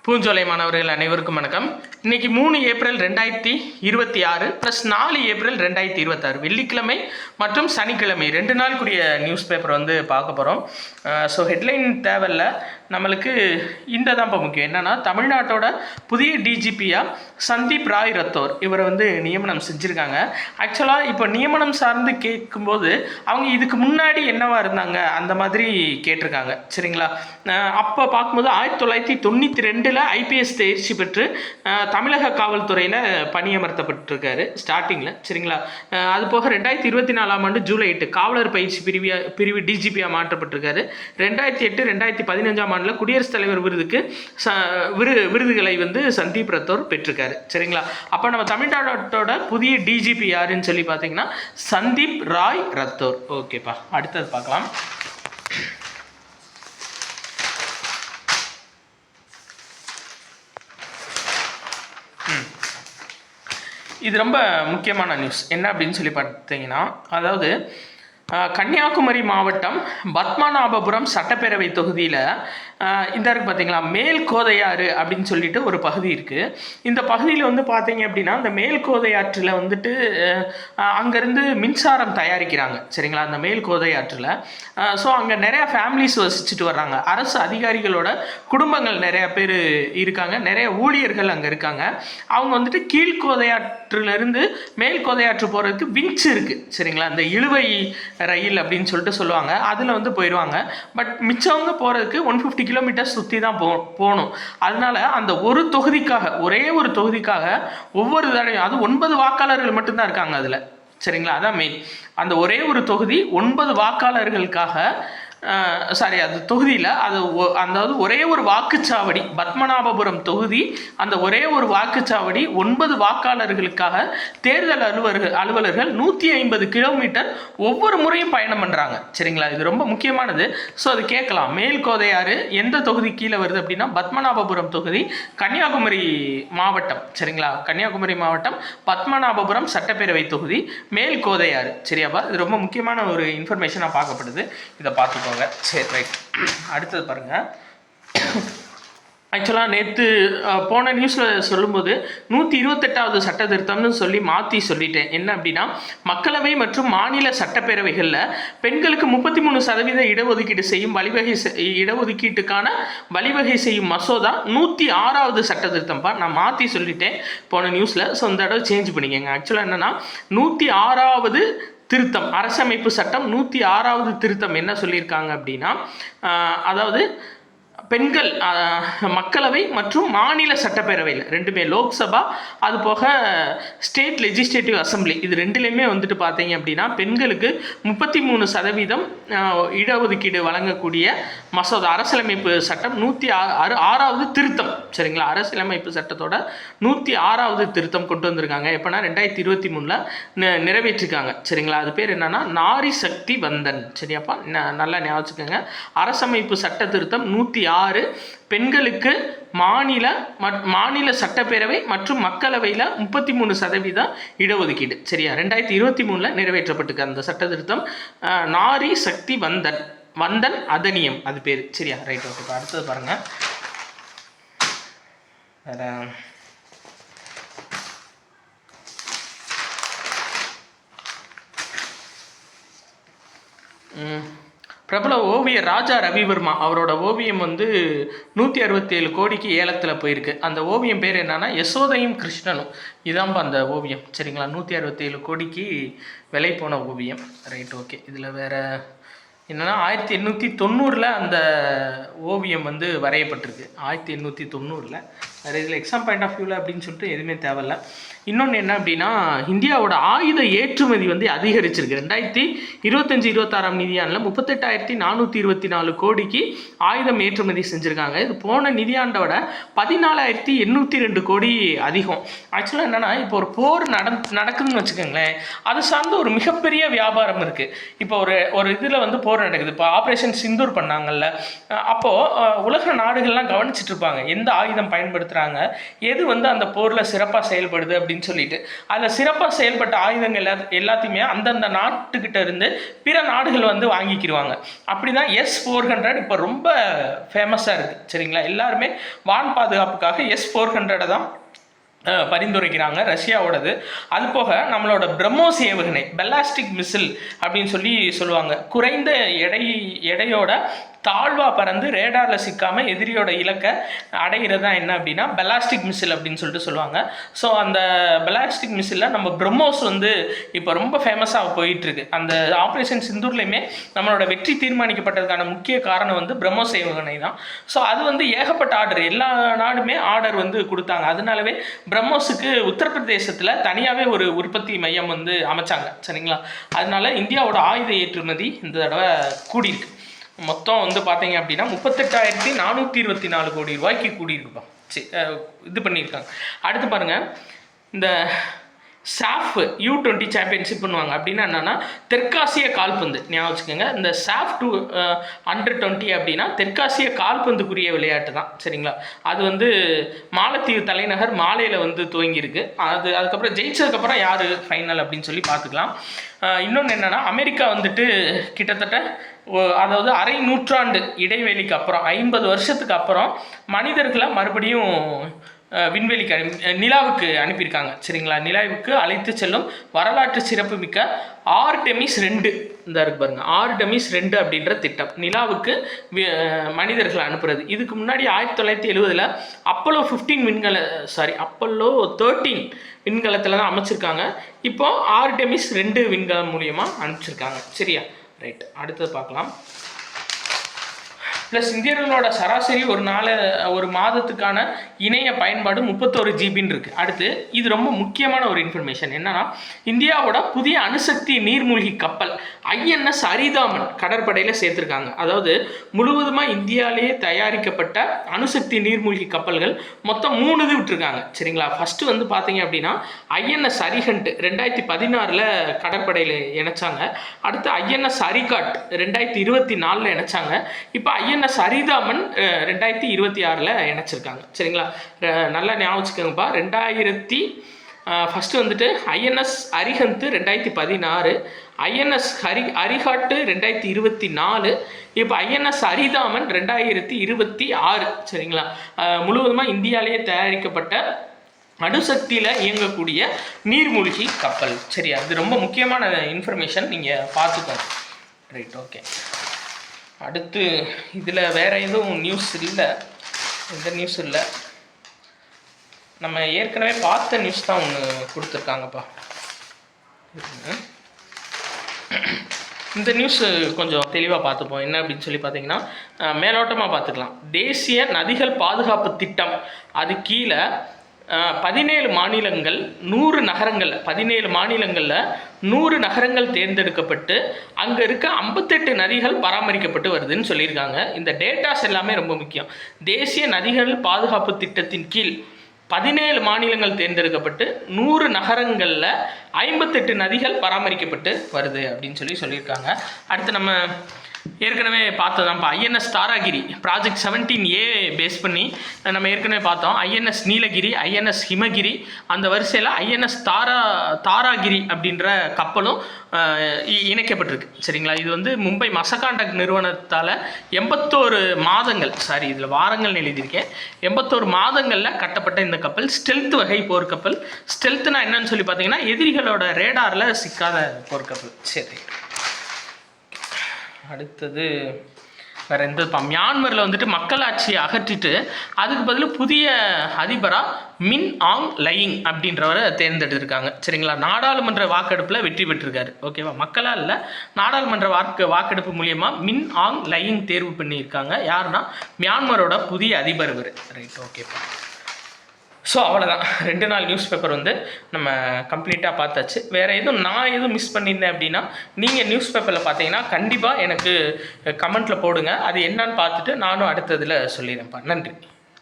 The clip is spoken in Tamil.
பூஞ்சோலை மாணவர்கள் அனைவருக்கும் வணக்கம். இன்னைக்கு 3 ஏப்ரல் 2026 ப்ளஸ் 4 ஏப்ரல் 2026 வெள்ளிக்கிழமை மற்றும் சனிக்கிழமை 2 நாளுக்குரிய நியூஸ் பேப்பர் வந்து பார்க்க போகிறோம். ஸோ ஹெட்லைன் தேவையில்ல, நம்மளுக்கு இந்த தான் இப்போ முக்கியம். என்னென்னா, தமிழ்நாட்டோட புதிய டிஜிபியாக சந்தீப் ராய் ரத்தோர் இவரை வந்து நியமனம் செஞ்சுருக்காங்க. ஆக்சுவலாக இப்போ நியமனம் சார்ந்து கேட்கும்போது அவங்க இதுக்கு முன்னாடி என்னவா இருந்தாங்க அந்த மாதிரி கேட்டிருக்காங்க. சரிங்களா? அப்போ பார்க்கும்போது 1992 ஐபிஎஸ் தேர்ச்சி பெற்று தமிழக காவல்துறையில் பணியமர்த்தப்பட்டிருக்காரு ஸ்டார்டிங்கில். சரிங்களா? அது போக 2024ஆம் ஆண்டு ஜூலை 8 காவலர் பயிற்சி பிரிவு டிஜிபியாக மாற்றப்பட்டிருக்காரு. 2008 2015ஆம் ஆண்டில் குடியரசுத் தலைவர் விருதுக்கு விருதுகளை வந்து சந்தீப் ரத்தோர் பெற்றிருக்காரு. சரிங்களா? அப்போ நம்ம தமிழ்நாட்டோட புதிய டிஜிபி யாருன்னு சொல்லி பார்த்தீங்கன்னா சந்தீப் ராய் ரத்தோர். ஓகேப்பா, அடுத்தது பார்க்கலாம். இது ரொம்ப முக்கியமான நியூஸ். என்ன அப்படின்னு சொல்லி பார்த்தீங்கன்னா, அதாவது கன்னியாகுமரி மாவட்டம் பத்மநாபபுரம் சட்டப்பேரவை தொகுதியில் இந்த இருக்குது பார்த்தீங்களா, மேல் கோதையாறு அப்படின்னு சொல்லிட்டு ஒரு பகுதி இருக்குது. இந்த பகுதியில் வந்து பார்த்தீங்க அப்படின்னா, இந்த மேல் கோதையாற்றில் வந்துட்டு அங்கேருந்து மின்சாரம் தயாரிக்கிறாங்க. சரிங்களா? அந்த மேல் கோதையாற்றில் ஸோ அங்கே நிறையா ஃபேமிலிஸ் வசிச்சுட்டு வர்றாங்க. அரசு அதிகாரிகளோட குடும்பங்கள் நிறையா பேர் இருக்காங்க, நிறைய ஊழியர்கள் அங்கே இருக்காங்க. அவங்க வந்துட்டு கீழ்கோதையாற்றிலிருந்து மேல் கோதையாற்று போகிறதுக்கு விஞ்ச் இருக்குது. சரிங்களா? அந்த இழுவை ரயில் அப்படின்னு சொல்லிட்டு சொல்லுவாங்க, அதில் வந்து போயிடுவாங்க. பட் மிச்சவங்க போகிறதுக்கு 150 கிலோமீட்டர் சுற்றி தான் போகணும். அதனால அந்த ஒரு தொகுதிக்காக, ஒரே ஒரு தொகுதிக்காக ஒவ்வொரு தடவையும், அது 9 வாக்காளர்கள் மட்டும்தான் இருக்காங்க அதில். சரிங்களா? அதான் மெயின். அந்த ஒரே ஒரு தொகுதி 9 வாக்காளர்களுக்காக அது தொகுதியில் அதாவது ஒரே ஒரு வாக்குச்சாவடி, பத்மநாபபுரம் தொகுதி, அந்த ஒரே ஒரு வாக்குச்சாவடி 9 வாக்காளர்களுக்காக தேர்தல் அலுவலர்கள் 150 கிலோமீட்டர் ஒவ்வொரு முறையும் பயணம் பண்ணுறாங்க. சரிங்களா? இது ரொம்ப முக்கியமானது. ஸோ அது கேட்கலாம், மேல் கோதையாறு எந்த தொகுதி கீழே வருது அப்படின்னா பத்மநாபபுரம் தொகுதி, கன்னியாகுமரி மாவட்டம். சரிங்களா? கன்னியாகுமரி மாவட்டம் பத்மநாபபுரம் சட்டப்பேரவை தொகுதி, மேல் கோதையாறு. சரியாப்பா? இது ரொம்ப முக்கியமான ஒரு இன்ஃபர்மேஷனாக பார்க்கப்படுது. இதை பார்த்துக்கோ. சரி, ரைட். அடுத்தது பாருங்க. ஆக்சுவலாக நேற்று போன நியூஸில் சொல்லும்போது 128வது சட்ட திருத்தம்னு சொல்லி மாற்றி சொல்லிட்டேன். என்ன அப்படின்னா, மக்களவை மற்றும் மாநில சட்டப்பேரவைகளில் பெண்களுக்கு 33% இடஒதுக்கீடு செய்யும் இடஒதுக்கீட்டுக்கான வழிவகை செய்யும் மசோதா 106வது சட்ட திருத்தம்ப்பா. நான் மாற்றி சொல்லிட்டேன் போன நியூஸில். ஸோ இந்த தடவை சேஞ்ச் பண்ணிக்கங்க. ஆக்சுவலாக என்னென்னா, 106வது திருத்தம், அரசமைப்பு சட்டம் 106வது திருத்தம் என்ன சொல்லியிருக்காங்க அப்படின்னா, அதாவது பெண்கள் மக்களவை மற்றும் மாநில சட்டப்பேரவையில் ரெண்டுமே, லோக்சபா அது போக ஸ்டேட் லெஜிஸ்லேட்டிவ் அசம்பிளி, இது ரெண்டுலேயுமே வந்துட்டு பார்த்தீங்க அப்படின்னா பெண்களுக்கு 33% இடஒதுக்கீடு வழங்கக்கூடிய மசோதா, அரசியலமைப்பு சட்டம் 106வது திருத்தம். சரிங்களா? அரசியலமைப்பு சட்டத்தோட 106வது திருத்தம் கொண்டு வந்திருக்காங்க. எப்போனா 2023 நிறைவேற்றிருக்காங்க. சரிங்களா? அது பேர் என்னன்னா நாரி சக்தி வந்தன். சரியாப்பா? நல்லா ஞாபகம் வச்சுக்கோங்க. அரசமைப்பு சட்ட திருத்தம் 106 பெண்களுக்கு மாநில சட்டப்பேரவை மற்றும் மக்களவையில் 33% இடஒதுக்கீடு. சரியா? 2023 நிறைவேற்றப்பட்டிருக்கு அந்த சட்ட திருத்தம். நாரி சக்தி வந்தன் அதனியம் அது பேர். சரியா? ரைட். ஓகே. அடுத்தது பாருங்க. பிரபல ஓவியர் ராஜா ரவிவர்மா, அவரோட ஓவியம் வந்து 167 கோடிக்கு ஏலத்தில் போயிருக்கு. அந்த ஓவியம் பேர் என்னன்னா யசோதையும் கிருஷ்ணனும். இதான்பா அந்த ஓவியம். சரிங்களா? 167 கோடிக்கு விலை போன ஓவியம். ரைட். ஓகே. இதில் வேறு என்னென்னா 1890 அந்த ஓவியம் வந்து வரையப்பட்டிருக்கு. 1890. வேறு இதில் எக்ஸாம் பாயிண்ட் ஆஃப் வியூவில் அப்படின்னு சொல்லிட்டு எதுவுமே தேவையில்லை. இன்னொன்று என்ன அப்படின்னா, இந்தியாவோட ஆயுத ஏற்றுமதி வந்து அதிகரிச்சிருக்கு. 2025-26ஆம் நிதியாண்டில் 38,424 கோடிக்கு ஆயுதம் ஏற்றுமதி செஞ்சுருக்காங்க. இது போன நிதியாண்டோட 14,802 கோடி அதிகம். ஆக்சுவலாக என்னென்னா, இப்போ ஒரு போர் நடக்குதுன்னு வச்சுக்கோங்களேன், அது சார்ந்து ஒரு மிகப்பெரிய வியாபாரம் இருக்குது. இப்போ ஒரு இதில் வந்து போர் நடக்குது. இப்போ ஆப்ரேஷன் சிந்தூர் பண்ணாங்கல்ல, அப்போது உலக நாடுகள்லாம் கவனிச்சுட்டு இருப்பாங்க எந்த ஆயுதம் பயன்படுத்துகிறாங்க பயன்படுத்துகிறாங்க, எது வந்து அந்த போரில் சிறப்பாக செயல்படுது அப்படின்னு சொல்லிட்டு அதில் சிறப்பாக செயல்பட்ட ஆயுதங்கள் எல்லாத்தையுமே அந்தந்த நாட்டுக்கிட்ட இருந்து பிற நாடுகள் வந்து வாங்கிக்கிடுவாங்க. அப்படி தான் S-400 இப்போ ரொம்ப ஃபேமஸாக இருக்குது. சரிங்களா, எல்லாருமே வான் பாதுகாப்புக்காக S-400 தான் பரிந்துரைக்கிறாங்க, ரஷ்யாவோடது. அது போக நம்மளோட பிரம்மோஸ் ஏவுகணை, பெல்லாஸ்டிக் மிசில் அப்படின்னு சொல்லுவாங்க. குறைந்த எடையோட தாழ்வாக பறந்து ரேடாரில் சிக்காமல் எதிரியோட இலக்கை அடைகிறது தான் என்ன அப்படின்னா பெலாஸ்டிக் மிசில் அப்படின்னு சொல்லுவாங்க. ஸோ அந்த பெலாஸ்டிக் மிசிலில் நம்ம பிரம்மோஸ் வந்து இப்போ ரொம்ப ஃபேமஸாக போயிட்டுருக்கு. அந்த ஆப்ரேஷன் சிந்தூர்லேயுமே நம்மளோட வெற்றி தீர்மானிக்கப்பட்டதுக்கான முக்கிய காரணம் வந்து பிரம்மோஸ் ஏவுகணை தான். ஸோ அது வந்து ஏகப்பட்ட ஆர்டர், எல்லா நாடுமே ஆர்டர் வந்து கொடுத்தாங்க. அதனாலவே பிரம்மோஸுக்கு உத்தரப்பிரதேசத்தில் தனியாகவே ஒரு உற்பத்தி மையம் வந்து அமைச்சாங்க. சரிங்களா, அதனால இந்தியாவோட ஆயுத ஏற்றுமதி இந்த தடவை கூடியிருக்கு. மொத்தம் வந்து பார்த்தீங்க அப்படின்னா 38,424 கோடி ரூபாய்க்கு கூடியிருக்குப்பா. இது பண்ணியிருக்காங்க. அடுத்து பாருங்கள், இந்த சாஃப் U20 சாம்பியன்ஷிப் பண்ணுவாங்க. அப்படின்னா என்னென்னா தெற்காசிய கால்பந்து, ஞாபகம் வச்சுக்கோங்க. இந்த சாஃப் under-20 அப்படின்னா தெற்காசிய கால்பந்துக்குரிய விளையாட்டு தான். சரிங்களா, அது வந்து மாலத்தீவு தலைநகர் மாலேயில் வந்து துவங்கியிருக்கு. அதுக்கப்புறம் ஜெயிச்சதுக்கப்புறம் யார் ஃபைனல் அப்படின்னு சொல்லி பார்த்துக்கலாம். இன்னொன்று என்னென்னா அமெரிக்கா வந்துட்டு கிட்டத்தட்ட அதாவது அரை நூற்றாண்டு இடைவெளிக்கு அப்புறம் 50 வருஷத்துக்கு அப்புறம் மனிதர்களை மறுபடியும் விண்வெளிக்கு நிலாவுக்கு அனுப்பியிருக்காங்க. சரிங்களா, நிலாவுக்கு அழைத்து செல்லும் வரலாற்று சிறப்பு மிக்க ஆர்டெமிஸ் 2 இந்த இருக்கு பாருங்க, ஆர்டெமிஸ் 2 அப்படின்ற திட்டம் நிலாவுக்கு மனிதர்களை அனுப்புறது. இதுக்கு முன்னாடி 1970 அப்போலோ 13 விண்கலத்தில் தான் அமைச்சிருக்காங்க. இப்போ ஆர்டெமிஸ் 2 விண்கலம் மூலியமாக அனுப்பிச்சிருக்காங்க. சரியா, ரைட். அடுத்தது பார்க்கலாம். ப்ளஸ் இந்தியர்களோட சராசரி ஒரு மாதத்துக்கான இணைய பயன்பாடு 31 ஜிபின்னு இருக்குது. அடுத்து இது ரொம்ப முக்கியமான ஒரு இன்ஃபர்மேஷன் என்னன்னா, இந்தியாவோட புதிய அணுசக்தி நீர்மூழ்கி கப்பல் INS அரிதாமன் கடற்படையில் சேர்த்துருக்காங்க. அதாவது முழுவதுமாக இந்தியாவிலேயே தயாரிக்கப்பட்ட அணுசக்தி நீர்மூழ்கி கப்பல்கள் மொத்தம் 3 இது விட்டுருக்காங்க. சரிங்களா, ஃபஸ்ட்டு வந்து பார்த்தீங்க அப்படின்னா INS அரிஹண்ட் 2016 கடற்படையில் இணைச்சாங்க. அடுத்து INS அரிகாட் 2024 இணைச்சாங்க. இப்போ INS அரிதாமன் 2026 இணைச்சிருக்காங்க. சரிங்களா, நல்லா ஞாபகம் வச்சுக்கோங்கப்பா. ஃபஸ்ட்டு வந்துட்டு INS அரிஹந்த் 2016, INS அரிகாட்டு 2024, இப்போ INS அரிதாமன் 2026. சரிங்களா, முழுவதுமாக இந்தியாவிலேயே தயாரிக்கப்பட்ட அணுசக்தியில் இயங்கக்கூடிய நீர்மூழ்கி கப்பல். சரியா, இது ரொம்ப முக்கியமான இன்ஃபர்மேஷன், நீங்கள் பார்த்துக்கோங்க. Right, okay. அடுத்து இதில் வேறு எதுவும் நியூஸ் இல்லை, எந்த நியூஸ் இல்லை. நம்ம ஏற்கனவே பார்த்த நியூஸ் தான் ஒன்று கொடுத்துருக்காங்கப்பா. இந்த நியூஸ் கொஞ்சம் தெளிவாக பார்த்துப்போம். என்ன அப்படின்னு சொல்லி பார்த்தீங்கன்னா, மேலோட்டமாக பார்த்துக்கலாம். தேசிய நதிகள் பாதுகாப்பு திட்டம், அது கீழே 17 மாநிலங்கள் 100 நகரங்கள் 17 மாநிலங்களில் 100 நகரங்கள் தேர்ந்தெடுக்கப்பட்டு அங்கே இருக்க 58 நதிகள் பராமரிக்கப்பட்டு வருதுன்னு சொல்லியிருக்காங்க. இந்த டேட்டாஸ் எல்லாமே ரொம்ப முக்கியம். தேசிய நதிகள் பாதுகாப்பு திட்டத்தின் கீழ் 17 மாநிலங்கள் தேர்ந்தெடுக்கப்பட்டு 100 நகரங்களில் 58 நதிகள் பராமரிக்கப்பட்டு வருது அப்படின்னு சொல்லியிருக்காங்க. அடுத்து நம்ம ஏற்கனவே பார்த்ததான்ப்பா INS Taragiri project 17A phase பண்ணி நம்ம ஏற்கனவே பார்த்தோம். INS நீலகிரி, INS ஹிமகிரி, அந்த வரிசையில் INS தாராகிரி அப்படின்ற கப்பலும் இணைக்கப்பட்டிருக்கு. சரிங்களா, இது வந்து மும்பை மசகாண்டக் நிறுவனத்தால் 81 மாதங்கள், இதில் வாரங்கள் எழுதியிருக்கேன், 81 மாதங்களில் கட்டப்பட்ட இந்த கப்பல் ஸ்டெல்த் வகை போர்க்கப்பல். ஸ்டெல்த்னா என்னன்னு சொல்லி பார்த்தீங்கன்னா எதிரிகளோட ரேடாரில் சிக்காத போர்க்கப்பல். சரி, அடுத்தது வேறு எந்த மியான்மரில் வந்துட்டு மக்களாட்சியை அகற்றிட்டு அதுக்கு பதில் புதிய அதிபராக மின் ஆங் லயிங் அப்படின்றவரை தேர்ந்தெடுத்திருக்காங்க. சரிங்களா, நாடாளுமன்ற வாக்கெடுப்பில் வெற்றி பெற்றிருக்காரு. ஓகேவா, மக்களால் இல்லை, நாடாளுமன்ற வாக்கெடுப்பு மூலியமாக மின் ஆங் லயிங் தேர்வு பண்ணியிருக்காங்க. யாருன்னா மியான்மரோட புதிய அதிபர் இவர். ரைட், ஓகேப்பா. ஸோ அவ்வளோதான், 2 நாள் நியூஸ் பேப்பர் வந்து நம்ம கம்ப்ளீட்டாக பார்த்தாச்சு. வேறு நான் எதுவும் மிஸ் பண்ணியிருந்தேன் அப்படின்னா நீங்கள் நியூஸ் பேப்பரில் பார்த்தீங்கன்னா கண்டிப்பாக எனக்கு கமெண்ட்டில் போடுங்க. அது என்னன்னு பார்த்துட்டு நானும் அடுத்ததில் சொல்லிடுறேன்ப்பா. நன்றி.